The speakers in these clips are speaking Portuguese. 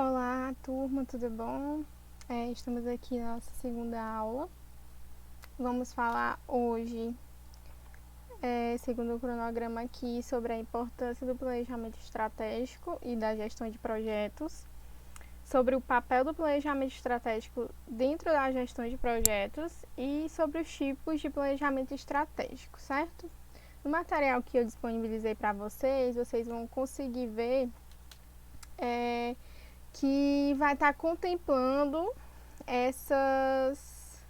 Olá, turma, tudo bom? Estamos aqui na nossa segunda aula. Vamos falar hoje, segundo o cronograma aqui, sobre a importância do planejamento estratégico e da gestão de projetos, sobre o papel do planejamento estratégico dentro da gestão de projetos e sobre os tipos de planejamento estratégico, certo? No material que eu disponibilizei para vocês, vocês vão conseguir ver que vai estar contemplando esses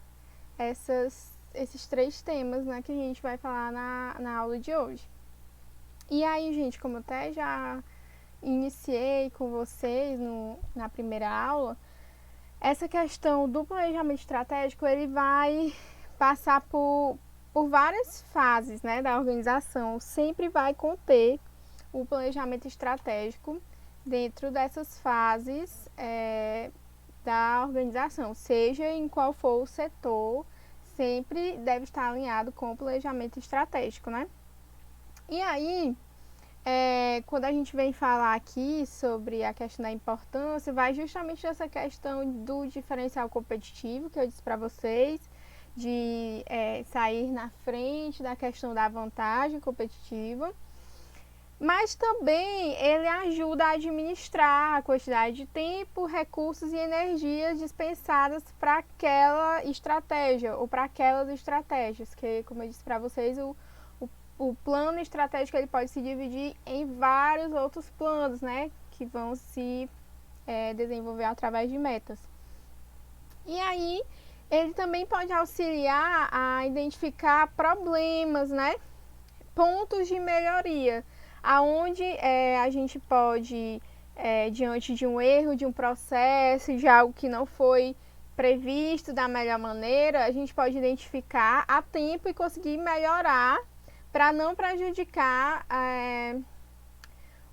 três temas, né, que a gente vai falar na aula de hoje. E aí, gente, como eu até já iniciei com vocês na primeira aula, essa questão do planejamento estratégico, ele vai passar por várias fases, né, da organização. Sempre vai conter o planejamento estratégico dentro dessas fases da organização, seja em qual for o setor, sempre deve estar alinhado com o planejamento estratégico, né? E aí, quando a gente vem falar aqui sobre a questão da importância, vai justamente nessa questão do diferencial competitivo que eu disse para vocês, de sair na frente da questão da vantagem competitiva. Mas também ele ajuda a administrar a quantidade de tempo, recursos e energias dispensadas para aquela estratégia ou para aquelas estratégias, que, como eu disse para vocês, o plano estratégico ele pode se dividir em vários outros planos, né, que vão se desenvolver através de metas. E aí, ele também pode auxiliar a identificar problemas, né, pontos de melhoria, aonde a gente pode, diante de um erro, de um processo, de algo que não foi previsto da melhor maneira, a gente pode identificar a tempo e conseguir melhorar para não prejudicar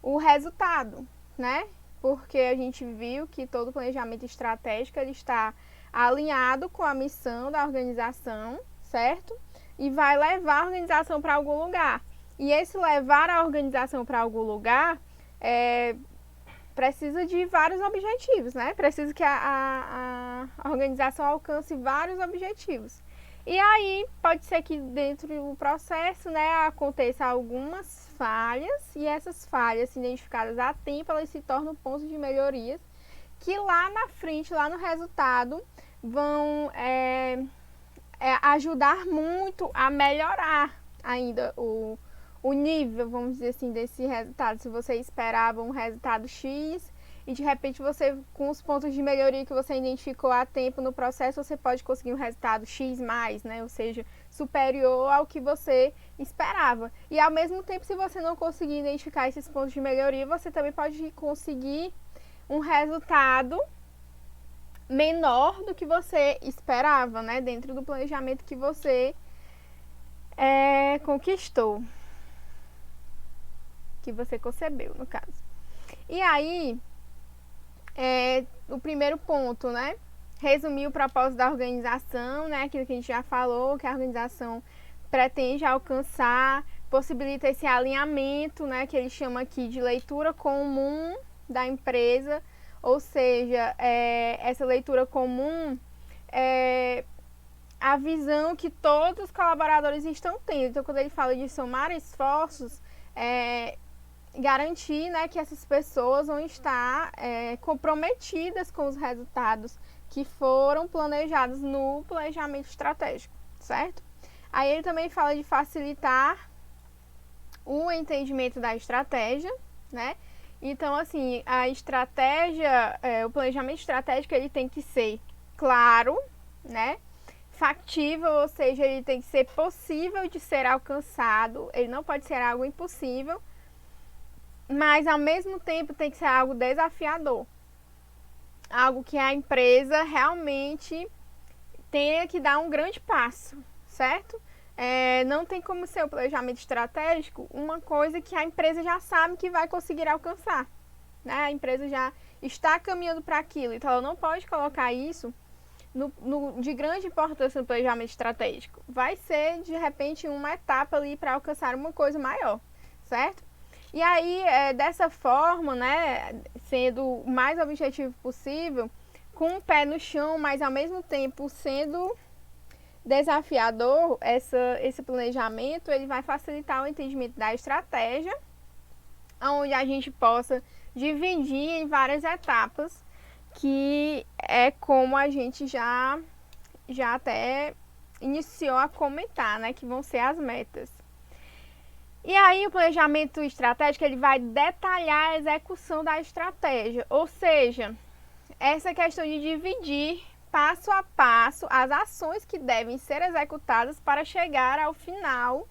o resultado, né? Porque a gente viu que todo planejamento estratégico ele está alinhado com a missão da organização, certo? E vai levar a organização para algum lugar. E esse levar a organização para algum lugar precisa de vários objetivos, né? Precisa que a organização alcance vários objetivos. E aí pode ser que dentro do processo, né, aconteça algumas falhas e essas falhas identificadas a tempo, elas se tornam pontos de melhorias que lá na frente, lá no resultado, vão ajudar muito a melhorar ainda o nível, vamos dizer assim, desse resultado. Se você esperava um resultado X e de repente você, com os pontos de melhoria que você identificou a tempo no processo, você pode conseguir um resultado X+, né? Ou seja, superior ao que você esperava. E ao mesmo tempo, se você não conseguir identificar esses pontos de melhoria, você também pode conseguir um resultado menor do que você esperava, né? Dentro do planejamento que você conquistou, que você concebeu, no caso. E aí, o primeiro ponto, né? Resumir o propósito da organização, né? Aquilo que a gente já falou, que a organização pretende alcançar, possibilita esse alinhamento, né? Que ele chama aqui de leitura comum da empresa, ou seja, essa leitura comum é a visão que todos os colaboradores estão tendo. Então, quando ele fala de somar esforços, garantir, né, que essas pessoas vão estar comprometidas com os resultados que foram planejados no planejamento estratégico, certo? Aí ele também fala de facilitar o entendimento da estratégia, né? Então, assim, a estratégia, o planejamento estratégico, ele tem que ser claro, né? Factível, ou seja, ele tem que ser possível de ser alcançado, ele não pode ser algo impossível, mas ao mesmo tempo tem que ser algo desafiador, algo que a empresa realmente tenha que dar um grande passo, certo? Não tem como ser o planejamento estratégico uma coisa que a empresa já sabe que vai conseguir alcançar, né? A empresa já está caminhando para aquilo, então ela não pode colocar isso de grande importância no planejamento estratégico. Vai ser, de repente, uma etapa ali para alcançar uma coisa maior, certo? E aí, dessa forma, né, sendo o mais objetivo possível, com o pé no chão, mas ao mesmo tempo sendo desafiador, esse planejamento, ele vai facilitar o entendimento da estratégia, onde a gente possa dividir em várias etapas, que é como a gente já até iniciou a comentar, né, que vão ser as metas. E aí o planejamento estratégico, ele vai detalhar a execução da estratégia, ou seja, essa questão de dividir passo a passo as ações que devem ser executadas para chegar ao final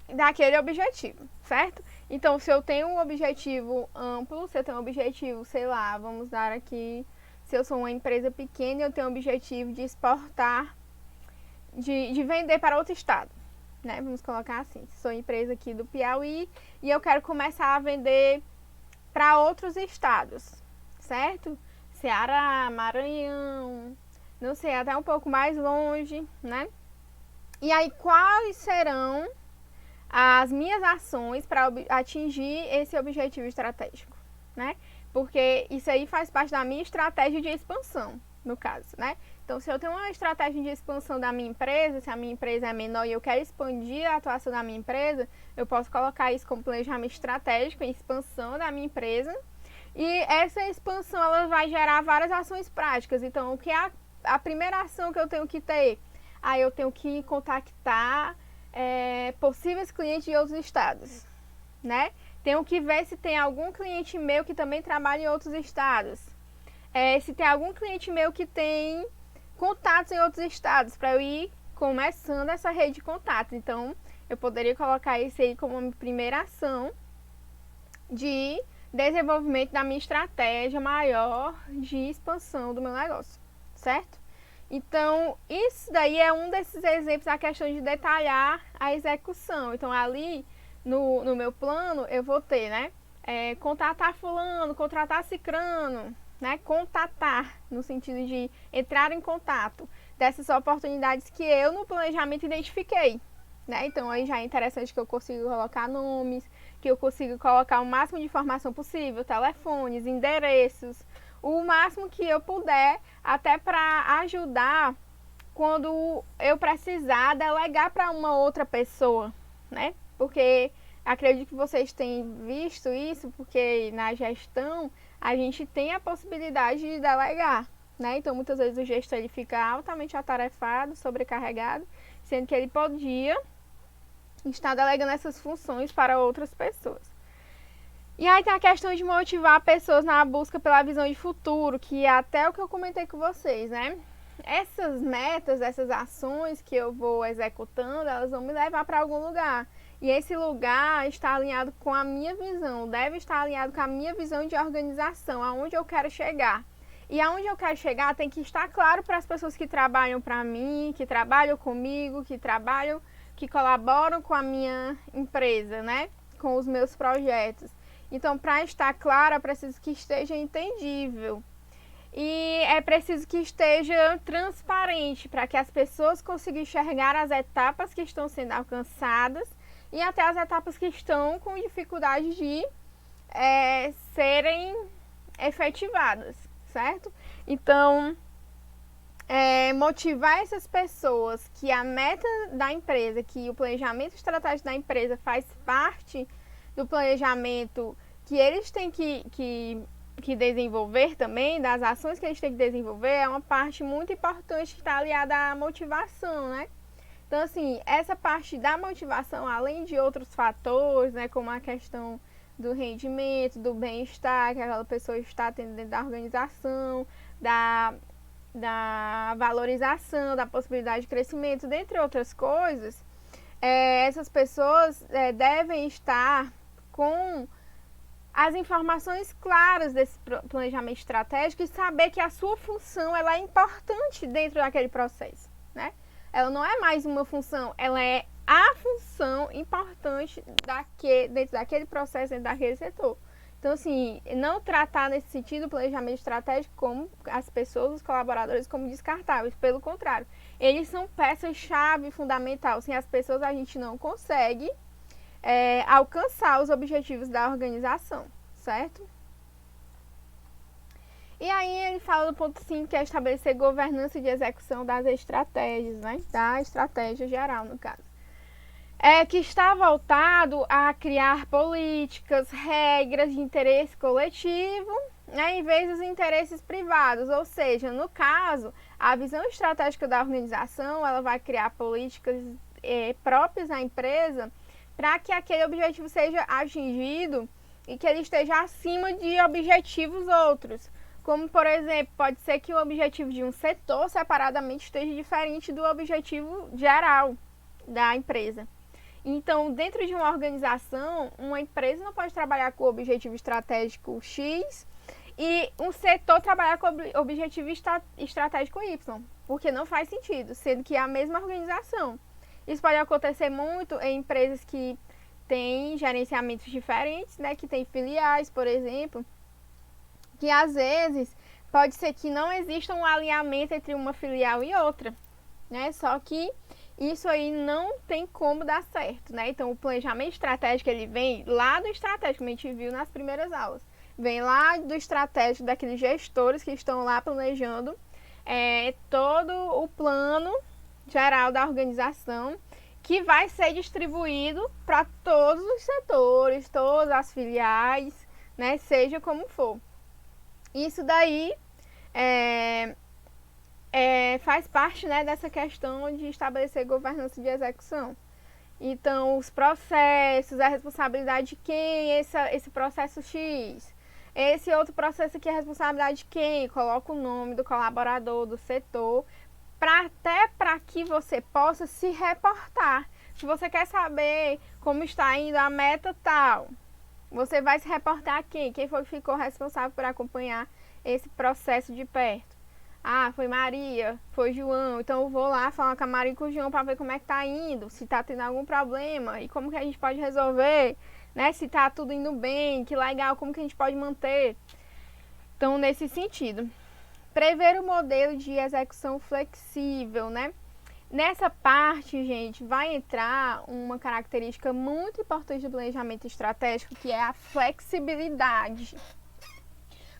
daquele objetivo, certo? Então, se eu tenho um objetivo amplo, se eu tenho um objetivo, sei lá, vamos dar aqui, se eu sou uma empresa pequena, eu tenho um objetivo de exportar, de vender para outro estado, né? Vamos colocar assim, sou empresa aqui do Piauí e eu quero começar a vender para outros estados, certo? Ceará, Maranhão, não sei, até um pouco mais longe, né? E aí, quais serão as minhas ações para atingir esse objetivo estratégico, né? Porque isso aí faz parte da minha estratégia de expansão, no caso, né? Então, se eu tenho uma estratégia de expansão da minha empresa, se a minha empresa é menor e eu quero expandir a atuação da minha empresa, eu posso colocar isso como planejamento estratégico, em expansão da minha empresa. E essa expansão, ela vai gerar várias ações práticas. Então, o que é a primeira ação que eu tenho que ter? Eu tenho que contactar possíveis clientes de outros estados, né? Tenho que ver se tem algum cliente meu que também trabalha em outros estados. Se tem algum cliente meu que tem contatos em outros estados, para eu ir começando essa rede de contatos. Então, eu poderia colocar isso aí como uma primeira ação de desenvolvimento da minha estratégia maior de expansão do meu negócio, certo? Então, isso daí é um desses exemplos da questão de detalhar a execução. Então, ali no meu plano, eu vou ter, né? Contatar fulano, contratar cicrano, né? Contatar, no sentido de entrar em contato dessas oportunidades que eu no planejamento identifiquei, né? Então, aí já é interessante que eu consiga colocar nomes, que eu consiga colocar o máximo de informação possível, telefones, endereços, o máximo que eu puder, até para ajudar quando eu precisar delegar para uma outra pessoa, né? Porque acredito que vocês têm visto isso, porque na gestão a gente tem a possibilidade de delegar, né? Então, muitas vezes o gestor ele fica altamente atarefado, sobrecarregado, sendo que ele podia estar delegando essas funções para outras pessoas. E aí tem a questão de motivar pessoas na busca pela visão de futuro, que é até o que eu comentei com vocês, né? Essas metas, essas ações que eu vou executando, elas vão me levar para algum lugar. E esse lugar está alinhado com a minha visão, deve estar alinhado com a minha visão de organização, aonde eu quero chegar. E aonde eu quero chegar tem que estar claro para as pessoas que trabalham para mim, que trabalham comigo, que colaboram com a minha empresa, né? Com os meus projetos. Então, para estar claro, é preciso que esteja entendível. E é preciso que esteja transparente, para que as pessoas consigam enxergar as etapas que estão sendo alcançadas e até as etapas que estão com dificuldade de serem efetivadas, certo? Então, motivar essas pessoas que a meta da empresa, que o planejamento estratégico da empresa faz parte do planejamento que eles têm que desenvolver também, das ações que eles têm que desenvolver, é uma parte muito importante que está aliada à motivação, né? Então, assim, essa parte da motivação, além de outros fatores, né, como a questão do rendimento, do bem-estar que aquela pessoa está tendo dentro da organização, da valorização, da possibilidade de crescimento, dentre outras coisas, essas pessoas devem estar com as informações claras desse planejamento estratégico e saber que a sua função ela é importante dentro daquele processo, né? Ela não é mais uma função, ela é a função importante dentro daquele processo, dentro daquele setor. Então, assim, não tratar nesse sentido o planejamento estratégico como as pessoas, os colaboradores, como descartáveis. Pelo contrário, eles são peças-chave fundamental. Sem as pessoas, a gente não consegue alcançar os objetivos da organização, certo? E aí ele fala do ponto 5, que é estabelecer governança de execução das estratégias, né? Da estratégia geral, no caso. Que está voltado a criar políticas, regras de interesse coletivo, né, em vez dos interesses privados. Ou seja, no caso, a visão estratégica da organização, ela vai criar políticas próprias à empresa para que aquele objetivo seja atingido e que ele esteja acima de objetivos outros. Como, por exemplo, pode ser que o objetivo de um setor separadamente esteja diferente do objetivo geral da empresa. Então, dentro de uma organização, uma empresa não pode trabalhar com o objetivo estratégico X e um setor trabalhar com o objetivo estratégico Y, porque não faz sentido, sendo que é a mesma organização. Isso pode acontecer muito em empresas que têm gerenciamentos diferentes, né, que têm filiais, por exemplo, que às vezes pode ser que não exista um alinhamento entre uma filial e outra, né? Só que isso aí não tem como dar certo, né? Então o planejamento estratégico, ele vem lá do estratégico, como a gente viu nas primeiras aulas. Vem lá do estratégico daqueles gestores que estão lá planejando todo o plano geral da organização, que vai ser distribuído para todos os setores, todas as filiais, né? Seja como for. Isso daí faz parte, né, dessa questão de estabelecer governança de execução. Então, os processos, a responsabilidade de quem, esse processo X. Esse outro processo aqui é a responsabilidade de quem? Coloca o nome do colaborador, do setor, até para que você possa se reportar. Se você quer saber como está indo a meta tal, você vai se reportar a quem? Quem foi que ficou responsável por acompanhar esse processo de perto? Ah, foi Maria, foi João, então eu vou lá falar com a Maria e com o João para ver como é que tá indo, se tá tendo algum problema e como que a gente pode resolver, né? Se tá tudo indo bem, que legal, como que a gente pode manter. Então, nesse sentido, prever o modelo de execução flexível, né? Nessa parte, gente, vai entrar uma característica muito importante do planejamento estratégico, que é a flexibilidade.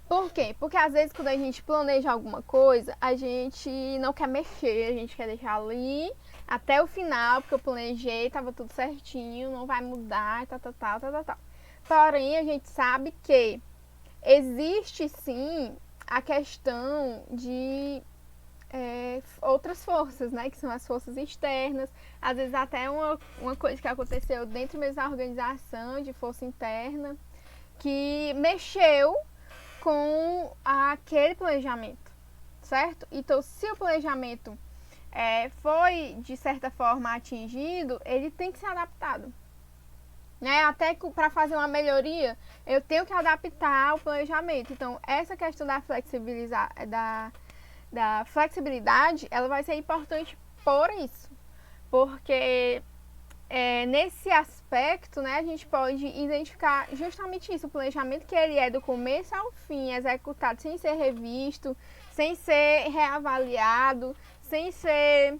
Por quê? Porque às vezes quando a gente planeja alguma coisa, a gente não quer mexer, a gente quer deixar ali até o final, porque eu planejei, estava tudo certinho, não vai mudar, tal. Porém, a gente sabe que existe sim a questão de outras forças, né? Que são as forças externas. Às vezes até uma coisa que aconteceu dentro mesmo da organização, de força interna, que mexeu com aquele planejamento, certo? Então, se o planejamento foi, de certa forma, atingido, ele tem que ser adaptado. Né? Até para fazer uma melhoria, eu tenho que adaptar o planejamento. Então, essa questão da flexibilidade, ela vai ser importante por isso. Porque nesse aspecto, né, a gente pode identificar justamente isso, o planejamento que ele é do começo ao fim, executado sem ser revisto, sem ser reavaliado, sem ser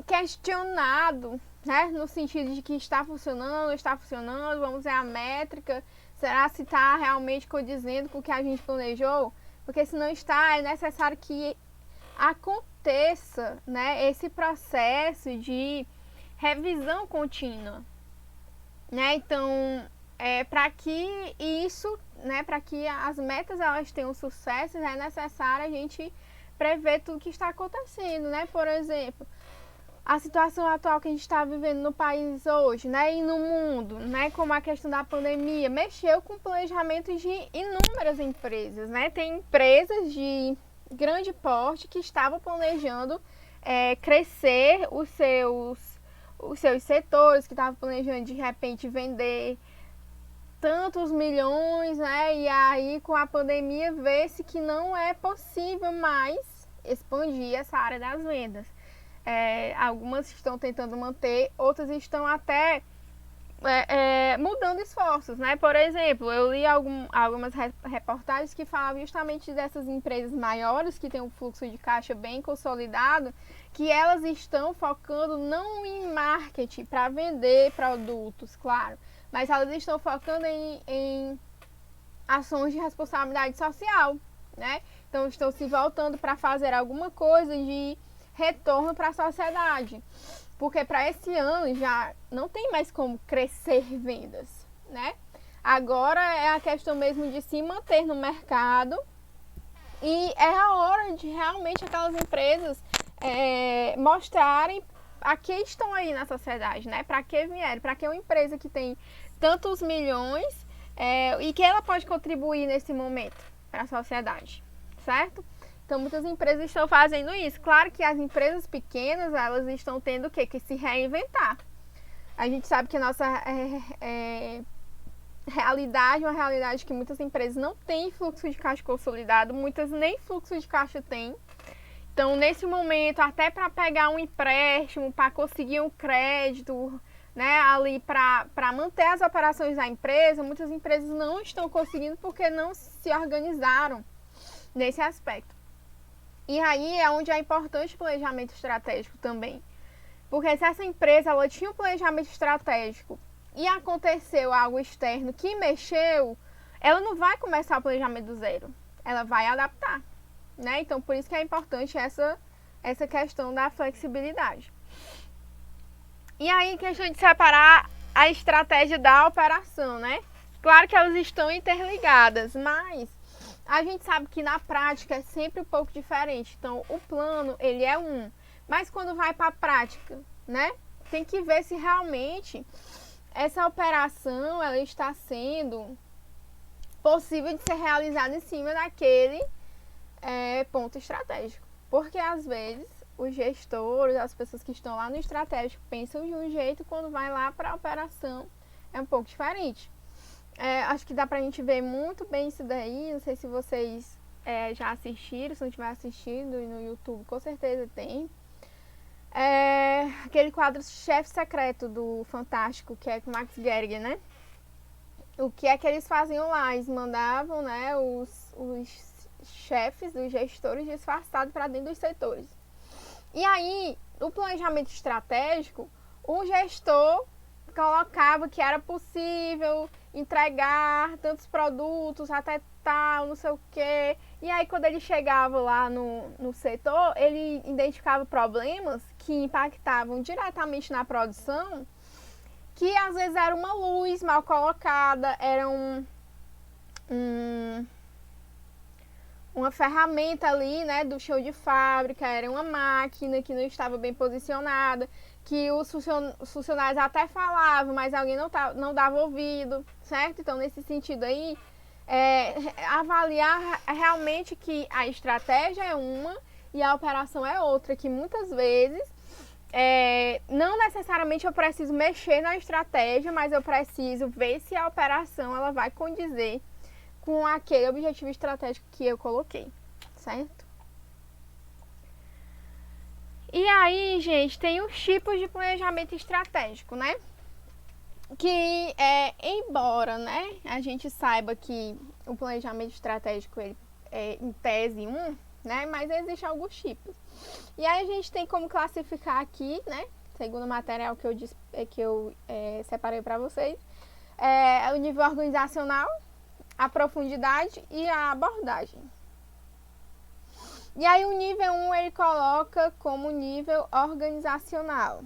questionado, né, no sentido de que está funcionando, vamos ver a métrica, será se está realmente condizendo com o que a gente planejou? Porque se não está, é necessário que aconteça, né, esse processo de revisão contínua, né? Então, para que isso, né, para que as metas elas tenham sucesso, é necessário a gente prever tudo que está acontecendo, né? Por exemplo, a situação atual que a gente está vivendo no país hoje, né, e no mundo, né, como a questão da pandemia, mexeu com o planejamento de inúmeras empresas, né? Tem empresas de grande porte que estavam planejando crescer os seus setores, que estavam planejando de repente vender tantos milhões, né? E aí com a pandemia vê-se que não é possível mais expandir essa área das vendas. Algumas estão tentando manter, outras estão até mudando esforços, né? Por exemplo, eu li algumas reportagens que falavam justamente dessas empresas maiores que têm um fluxo de caixa bem consolidado, que elas estão focando não em marketing para vender produtos, claro, mas elas estão focando em ações de responsabilidade social, né? Então estão se voltando para fazer alguma coisa de retorno para a sociedade. Porque para esse ano já não tem mais como crescer vendas, né? Agora é a questão mesmo de se manter no mercado e é a hora de realmente aquelas empresas mostrarem a que estão aí na sociedade, né? Para que vieram, para que uma empresa que tem tantos milhões e que ela pode contribuir nesse momento para a sociedade, certo? Então, muitas empresas estão fazendo isso. Claro que as empresas pequenas, elas estão tendo o quê? Que se reinventar. A gente sabe que a nossa realidade é uma realidade que muitas empresas não têm fluxo de caixa consolidado, muitas nem fluxo de caixa têm. Então, nesse momento, até para pegar um empréstimo, para conseguir um crédito, né, ali para manter as operações da empresa, muitas empresas não estão conseguindo porque não se organizaram nesse aspecto. E aí é onde é importante o planejamento estratégico também. Porque se essa empresa ela tinha um planejamento estratégico e aconteceu algo externo que mexeu, ela não vai começar o planejamento do zero. Ela vai adaptar, né? Então, por isso que é importante essa questão da flexibilidade. E aí, questão de separar a estratégia da operação, né? Claro que elas estão interligadas, mas a gente sabe que na prática é sempre um pouco diferente. Então, o plano, ele é um. Mas quando vai para a prática, né? Tem que ver se realmente essa operação, ela está sendo possível de ser realizada em cima daquele ponto estratégico. Porque, às vezes, os gestores, as pessoas que estão lá no estratégico, pensam de um jeito, quando vai lá para a operação, é um pouco diferente. Acho que dá pra gente ver muito bem isso daí. Não sei se vocês já assistiram, se não tiver assistindo no YouTube, com certeza tem. Aquele quadro Chefe Secreto do Fantástico, que é com Max Geringer, né? O que é que eles faziam lá? Eles mandavam, né, os chefes, os gestores disfarçados para dentro dos setores. E aí, no planejamento estratégico, o gestor colocava que era possível entregar tantos produtos até tal, não sei o quê. E aí, quando ele chegava lá no setor, ele identificava problemas que impactavam diretamente na produção, que às vezes era uma luz mal colocada, era uma ferramenta ali, né, do show de fábrica, era uma máquina que não estava bem posicionada, que os funcionários até falavam, mas alguém não dava ouvido, certo? Então, nesse sentido aí, avaliar realmente que a estratégia é uma e a operação é outra, que muitas vezes não necessariamente eu preciso mexer na estratégia, mas eu preciso ver se a operação ela vai condizer com aquele objetivo estratégico que eu coloquei, certo? E aí, gente, tem os tipos de planejamento estratégico, né? Que, embora, né, a gente saiba que o planejamento estratégico ele é, em tese, né, mas existem alguns tipos. E aí a gente tem como classificar aqui, né, segundo o material que eu separei para vocês, o nível organizacional, a profundidade e a abordagem. E aí o nível 1 ele coloca como nível organizacional.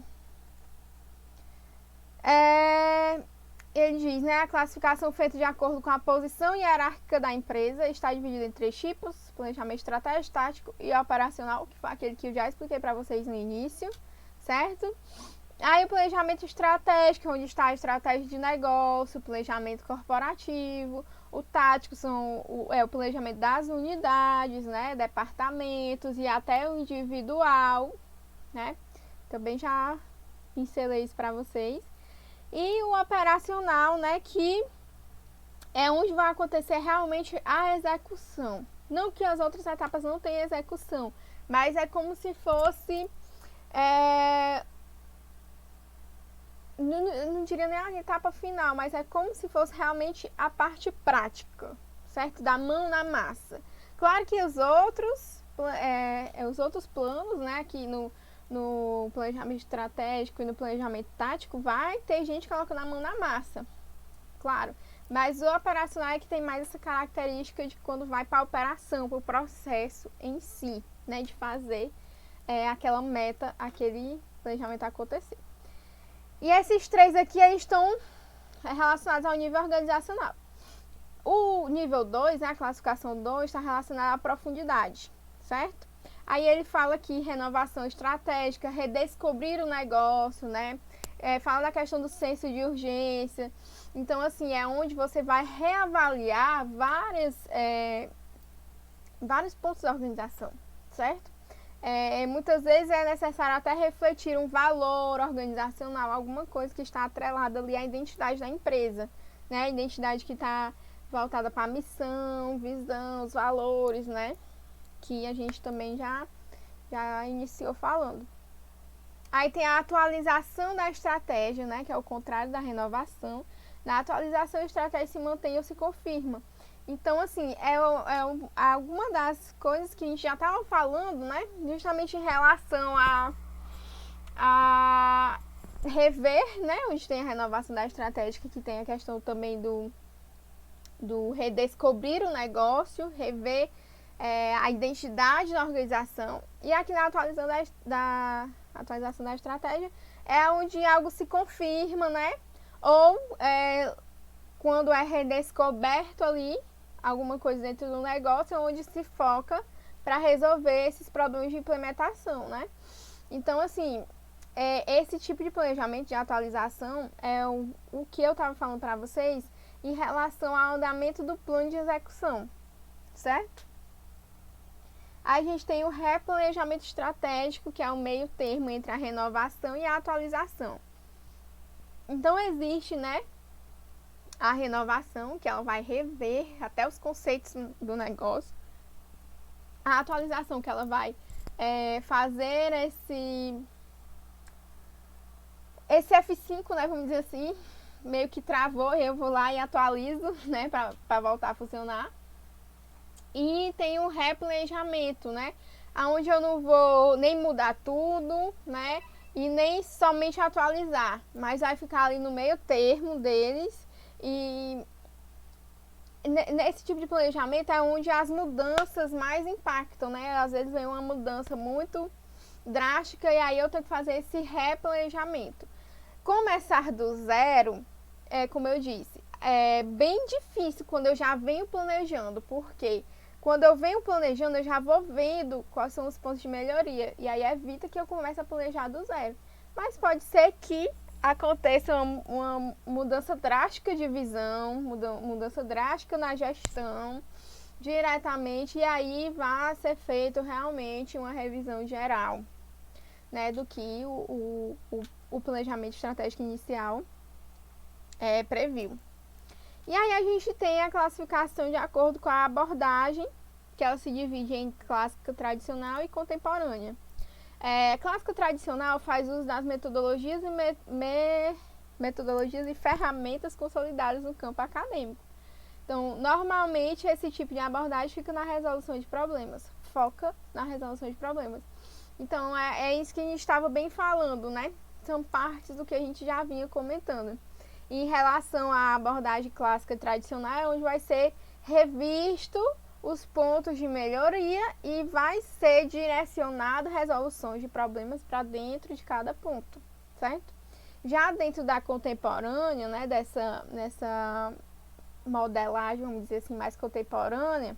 Ele diz, né, a classificação feita de acordo com a posição hierárquica da empresa está dividida em 3 tipos: planejamento estratégico, tático e operacional, que foi aquele que eu já expliquei para vocês no início, certo? Aí o planejamento estratégico, onde está a estratégia de negócio, o planejamento corporativo. O tático é o planejamento das unidades, né, departamentos e até o individual, né? Também já pincelei isso para vocês. E o operacional, né, que é onde vai acontecer realmente a execução. Não que as outras etapas não tenham execução, mas é como se fosse não diria nem a etapa final, mas é como se fosse realmente a parte prática, certo? Da mão na massa. Claro que os outros planos, né, aqui no planejamento estratégico e no planejamento tático, vai ter gente colocando a mão na massa, claro. Mas o operacional é que tem mais essa característica de quando vai para a operação, para o processo em si, né, de fazer aquela meta, aquele planejamento acontecer. E esses três aqui, eles estão relacionados ao nível organizacional. O nível 2, né, a classificação 2, está relacionada à profundidade, certo? Aí ele fala aqui renovação estratégica, redescobrir o negócio, né? Fala da questão do senso de urgência. Então, assim, é onde você vai reavaliar vários pontos da organização, certo? Muitas vezes é necessário até refletir um valor organizacional, alguma coisa que está atrelada ali à identidade da empresa, né? A identidade que está voltada para a missão, visão, os valores, né? Que a gente também já iniciou falando. Aí tem a atualização da estratégia, né? Que é o contrário da renovação. Na atualização, a estratégia se mantém ou se confirma. Então, assim, alguma das coisas que a gente já estava falando, né? Justamente em relação a rever, né? Onde tem a renovação da estratégia, que tem a questão também do redescobrir o negócio, rever a identidade da organização. E aqui na atualização da estratégia é onde algo se confirma, né? Ou quando é redescoberto ali alguma coisa dentro do negócio, onde se foca para resolver esses problemas de implementação, né? Então, assim, esse tipo de planejamento de atualização é o que eu estava falando para vocês em relação ao andamento do plano de execução, certo? Aí a gente tem o replanejamento estratégico, que é o meio termo entre a renovação e a atualização. Então, existe, né, a renovação, que ela vai rever até os conceitos do negócio. A atualização, que ela vai fazer esse F5, né, vamos dizer assim, meio que travou, eu vou lá e atualizo, né, para voltar a funcionar. E tem o replanejamento, né, onde eu não vou nem mudar tudo, né, e nem somente atualizar, mas vai ficar ali no meio termo deles. E nesse tipo de planejamento é onde as mudanças mais impactam, né? Às vezes vem uma mudança muito drástica e aí eu tenho que fazer esse replanejamento. Começar do zero, como eu disse, é bem difícil quando eu já venho planejando, porque quando eu venho planejando eu já vou vendo quais são os pontos de melhoria e aí evita que eu comece a planejar do zero. Mas pode ser que aconteça uma mudança drástica de visão, mudança drástica na gestão, diretamente, e aí vai ser feito realmente uma revisão geral, né, do que o planejamento estratégico inicial previu. E aí a gente tem a classificação de acordo com a abordagem, que ela se divide em clássica, tradicional e contemporânea. Clássica tradicional faz uso das metodologias e ferramentas consolidadas no campo acadêmico. Então, normalmente, esse tipo de abordagem fica na resolução de problemas, foca na resolução de problemas. Então, é isso que a gente estava bem falando, né? São partes do que a gente já vinha comentando. Em relação à abordagem clássica tradicional, é onde vai ser revisto os pontos de melhoria e vai ser direcionado resoluções de problemas para dentro de cada ponto, certo? Já dentro da contemporânea, né, nessa modelagem, vamos dizer assim, mais contemporânea,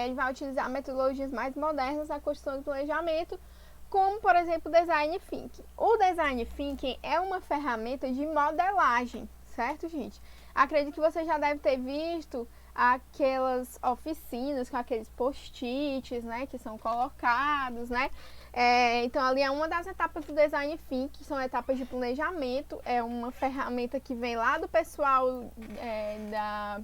ele vai utilizar metodologias mais modernas na construção do planejamento, como, por exemplo, o Design Thinking. O Design Thinking é uma ferramenta de modelagem, certo, gente? Acredito que você já deve ter visto aquelas oficinas com aqueles post-its, né, que são colocados, né? Então, ali é uma das etapas do Design Thinking, que são etapas de planejamento. É uma ferramenta que vem lá do pessoal da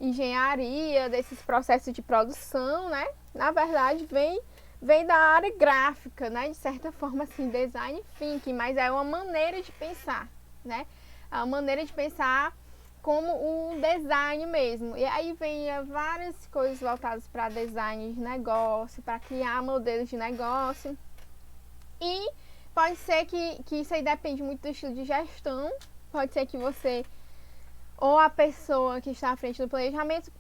engenharia, desses processos de produção, né? Na verdade, vem vem da área gráfica, né? De certa forma, assim, design thinking, mas é uma maneira de pensar, né? É uma maneira de pensar como um design mesmo. E aí vem várias coisas voltadas para design de negócio, para criar modelos de negócio. E pode ser que isso aí depende muito do estilo de gestão. Pode ser que você ou a pessoa que está à frente do planejamento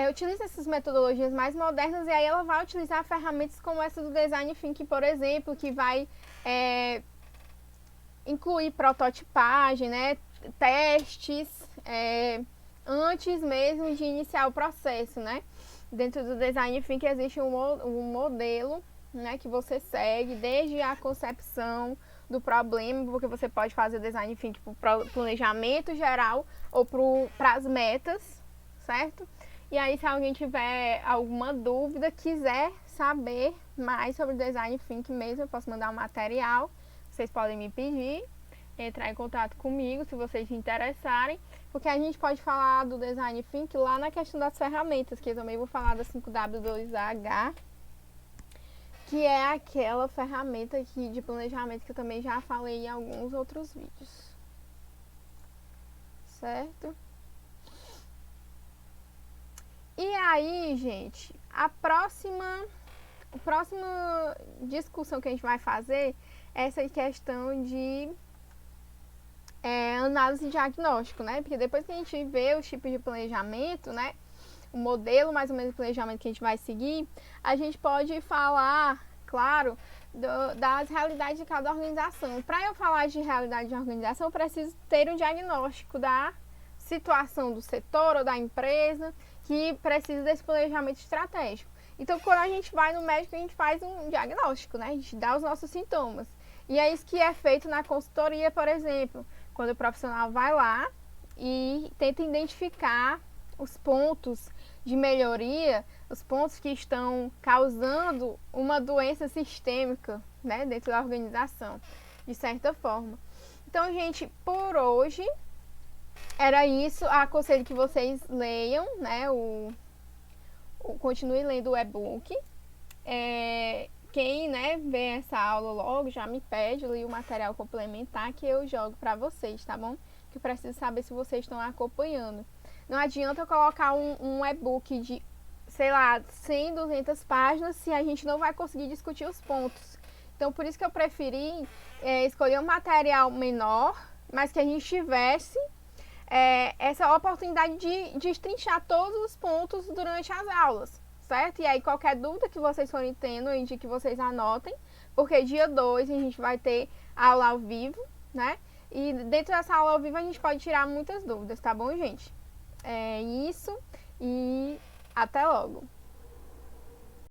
utiliza essas metodologias mais modernas e aí ela vai utilizar ferramentas como essa do Design Thinking, por exemplo, que vai incluir prototipagem, né, testes, antes mesmo de iniciar o processo, né. Dentro do Design Thinking existe um modelo, né, que você segue desde a concepção do problema, porque você pode fazer o Design Thinking para o planejamento geral ou para as metas, certo? E aí, se alguém tiver alguma dúvida, quiser saber mais sobre Design Thinking mesmo, eu posso mandar um material, vocês podem me pedir, entrar em contato comigo se vocês se interessarem, porque a gente pode falar do Design Thinking lá na questão das ferramentas, que eu também vou falar da 5W2H, que é aquela ferramenta aqui de planejamento que eu também já falei em alguns outros vídeos. Certo? E aí, gente, a próxima discussão que a gente vai fazer é essa questão de análise e diagnóstico, né? Porque depois que a gente vê os tipos de planejamento, né? O modelo mais ou menos de planejamento que a gente vai seguir, a gente pode falar, claro, das realidades de cada organização. Para eu falar de realidade de organização, eu preciso ter um diagnóstico da situação do setor ou da empresa que precisa desse planejamento estratégico. Então, quando a gente vai no médico, a gente faz um diagnóstico, né? A gente dá os nossos sintomas. E é isso que é feito na consultoria, por exemplo, quando o profissional vai lá e tenta identificar os pontos de melhoria, os pontos que estão causando uma doença sistêmica, né, dentro da organização, de certa forma. Então, gente, por hoje era isso. Aconselho que vocês leiam, né, continue lendo o e-book. Quem, né, vê essa aula logo já me pede ali o material complementar que eu jogo para vocês, tá bom? Que eu preciso saber se vocês estão acompanhando. Não adianta eu colocar um e-book de, sei lá, 100, 200 páginas se a gente não vai conseguir discutir os pontos. Então, por isso que eu preferi escolher um material menor, mas que a gente tivesse essa oportunidade de destrinchar todos os pontos durante as aulas, certo? E aí, qualquer dúvida que vocês forem tendo, eu indico que vocês anotem, porque dia 2 a gente vai ter aula ao vivo, né? E dentro dessa aula ao vivo a gente pode tirar muitas dúvidas, tá bom, gente? É isso e até logo!